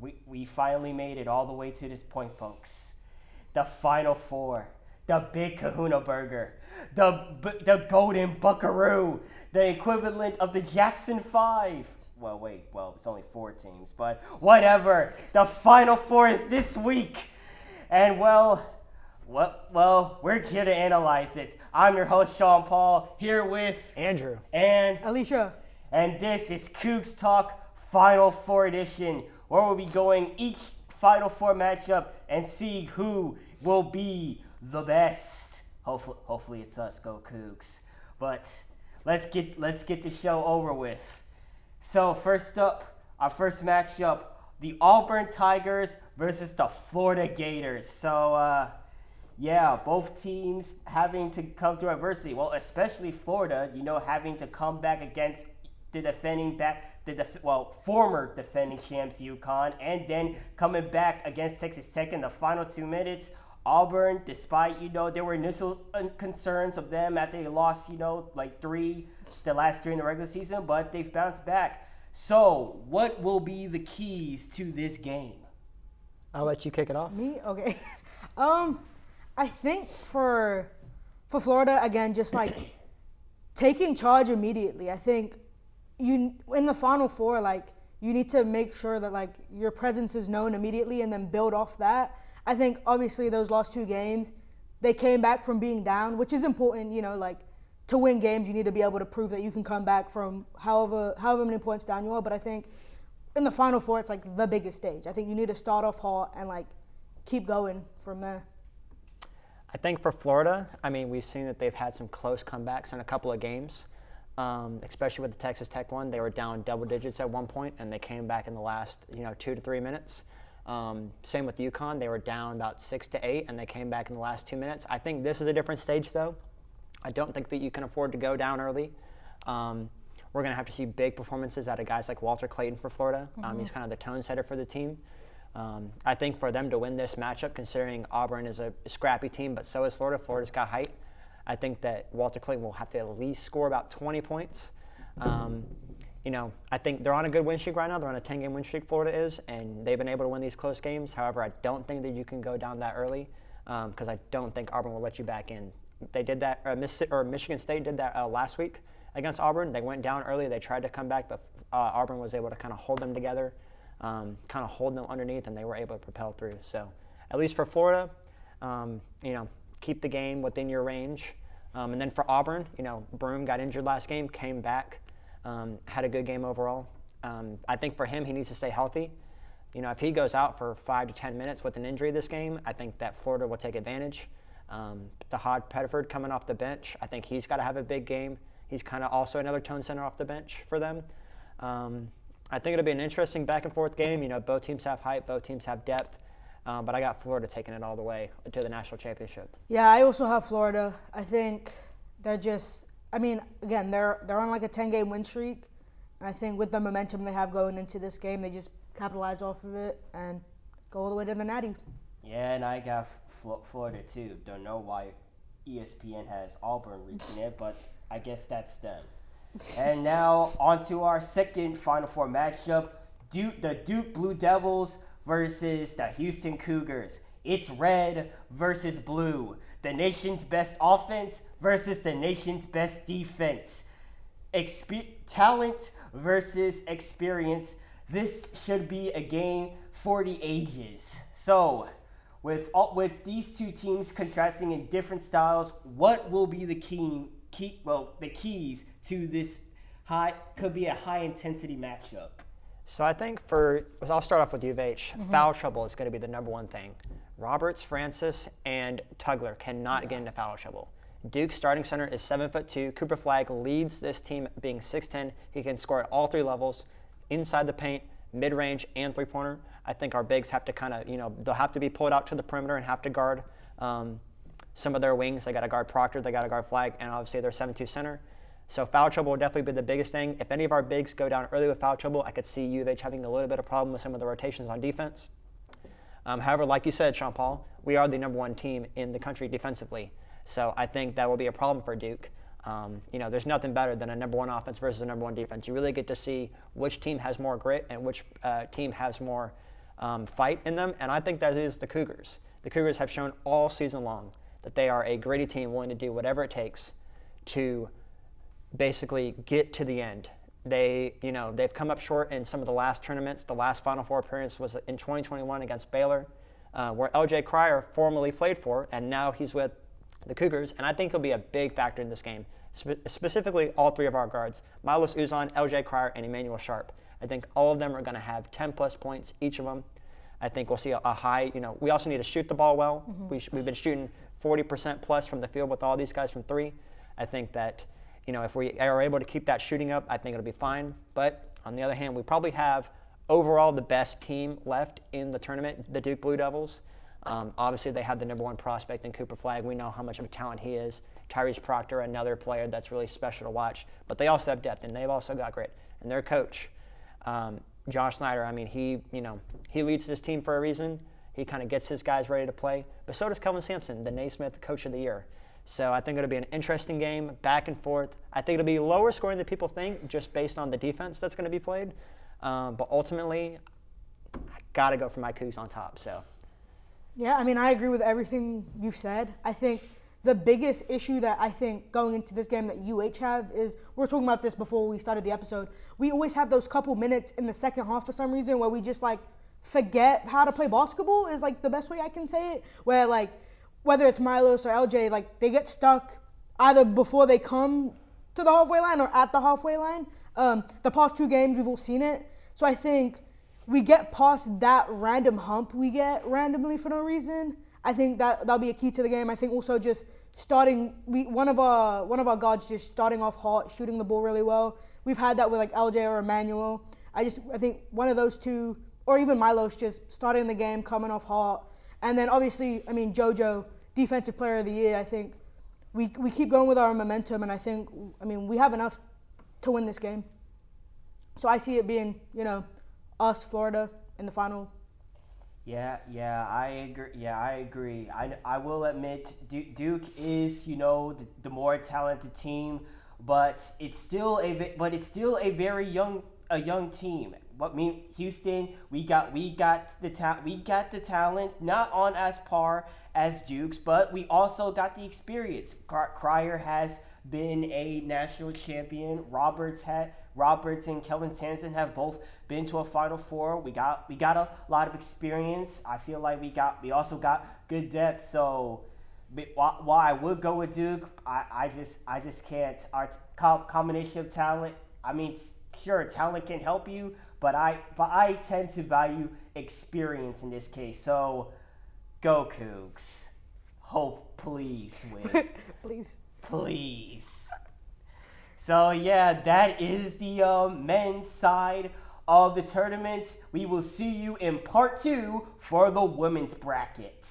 we finally made it all the way to this point, folks. The Final Four, the Big Kahuna Burger, the Golden Buckaroo, the equivalent of the Jackson 5. Well, it's only 4 teams, but whatever. The Final Four is this week. And well, we're here to analyze it. I'm your host, Sean Paul, here with Andrew and Elisha. And this is CoogsTalk Final Four Edition, where we'll be going each Final Four matchup and see who will be the best. Hopefully it's us, go Cougs. But let's get the show over with. So first up, our first matchup, the Auburn Tigers versus the Florida Gators. So both teams having to come through adversity. Well, especially Florida, having to come back against the former defending champs UConn, and then coming back against Texas Tech in the final 2 minutes. Auburn, despite, there were initial concerns of them after they lost, the last 3 in the regular season, but they've bounced back. So, what will be the keys to this game? I'll let you kick it off. Me? Okay. I think for Florida, again, just taking charge immediately. I think in the Final Four, you need to make sure that your presence is known immediately and then build off that. I think obviously those last 2 games, they came back from being down, which is important. To win games, you need to be able to prove that you can come back from however many points down you are. But I think in the Final Four, it's the biggest stage. I think you need to start off hot and keep going from there. I think for Florida, we've seen that they've had some close comebacks in a couple of games, especially with the Texas Tech one. They were down double digits at one point, and they came back in the last 2 to 3 minutes. Same with UConn. They were down about 6 to 8, and they came back in the last 2 minutes. I think this is a different stage, though. I don't think that you can afford to go down early. We're going to have to see big performances out of guys like Walter Clayton for Florida. He's kind of the tone setter for the team. I think for them to win this matchup, considering Auburn is a scrappy team, but so is Florida. Florida's got height. I think that Walter Clayton will have to at least score about 20 points. I think they're on a good win streak right now. They're on a 10-game win streak, Florida is, and they've been able to win these close games. However, I don't think that you can go down that early because I don't think Auburn will let you back in. They did that, Michigan State did that last week against Auburn. They went down early. They tried to come back, but Auburn was able to kind of hold them together, kind of hold them underneath, and they were able to propel through. So at least for Florida, keep the game within your range. And then for Auburn, Broome got injured last game, came back, had a good game overall. I think for him, he needs to stay healthy. If he goes out for 5 to 10 minutes with an injury this game, I think that Florida will take advantage. Dahad Pettiford coming off the bench, I think he's got to have a big game. He's kind of also another tone center off the bench for them. I think it'll be an interesting back and forth game. Both teams have height, both teams have depth. But I got Florida taking it all the way to the national championship. Yeah, I also have Florida. I think they're just, again, they're on a 10-game win streak. And I think with the momentum they have going into this game, they just capitalize off of it and go all the way to the Natty. Yeah, and I got Florida too. Don't know why ESPN has Auburn reaching it, but I guess that's them. And now on to our second Final Four matchup, the Duke Blue Devils versus the Houston Cougars. It's red versus blue. The nation's best offense versus the nation's best defense. Talent versus experience. This should be a game for the ages. So, with these two teams contrasting in different styles, what will be the keys to this could be a high intensity matchup? So I think I'll start off with U of H. Foul trouble is going to be the number one thing. Roberts, Francis, and Tugler cannot get into foul trouble. Duke's starting center is 7'2". Cooper Flagg leads this team being 6'10". He can score at all 3 levels, inside the paint, mid-range, and three-pointer. I think our bigs have to they'll have to be pulled out to the perimeter and have to guard some of their wings. They got to guard Proctor, they got to guard Flagg, and obviously their 7'2" center. So foul trouble will definitely be the biggest thing. If any of our bigs go down early with foul trouble, I could see U of H having a little bit of problem with some of the rotations on defense. However, like you said, Sean Paul, we are the number 1 team in the country defensively. So I think that will be a problem for Duke. There's nothing better than a number 1 offense versus a number 1 defense. You really get to see which team has more grit and which team has more fight in them, and I think that is the Cougars. The Cougars have shown all season long that they are a gritty team willing to do whatever it takes to basically get to the end. They've come up short in some of the last tournaments. The last Final Four appearance was in 2021 against Baylor, where LJ Cryer formerly played for, and now he's with the Cougars, and I think he'll be a big factor in this game, specifically all three of our guards, Milos Uzan, LJ Cryer, and Emmanuel Sharp. I think all of them are going to have 10-plus points, each of them. I think we'll see a high, we also need to shoot the ball well. We've been shooting 40% plus from the field with all these guys from three. I think that, if we are able to keep that shooting up, I think it'll be fine. But on the other hand, we probably have overall the best team left in the tournament, the Duke Blue Devils. Obviously, they have the number one prospect in Cooper Flagg. We know how much of a talent he is. Tyrese Proctor, another player that's really special to watch. But they also have depth, and they've also got grit. And their coach, Josh Snyder, he leads this team for a reason. He kind of gets his guys ready to play. But so does Kelvin Sampson, the Naismith Coach of the Year. So I think it'll be an interesting game, back and forth. I think it'll be lower scoring than people think, just based on the defense that's going to be played. But ultimately, I got to go for my Cougs on top. So. Yeah, I agree with everything you've said. I think the biggest issue that I think going into this game that UH have is, we were talking about this before we started the episode, we always have those couple minutes in the second half for some reason where we just forget how to play basketball is the best way I can say it, where whether it's Milos or LJ, they get stuck either before they come to the halfway line or at the halfway line. The past two games we've all seen it. So I think we get past that random hump we get randomly for no reason. I think that'll be a key to the game. I think also just one of our guards just starting off hot, shooting the ball really well. We've had that with LJ or Emmanuel. I think one of those two, or even Milos, just starting the game, coming off hot. And then obviously, JoJo, Defensive Player of the Year. I think we keep going with our momentum, and I think we have enough to win this game. So I see it being us, Florida, in the final. Yeah, I agree. I will admit Duke is, the more talented team, but it's still a very young team. Houston, we got the talent, not on as par as Duke's, but we also got the experience. Cryer has been a national champion. Roberts and Kelvin Sampson have both been to a Final Four. We got a lot of experience. I feel like we also got good depth. So while I would go with Duke, I just can't. Our combination of talent. Sure, talent can help you, but I tend to value experience in this case. So go Cougs. Hope, please win. Please. So yeah, that is the men's side of the tournament. We will see you in part 2 for the women's bracket.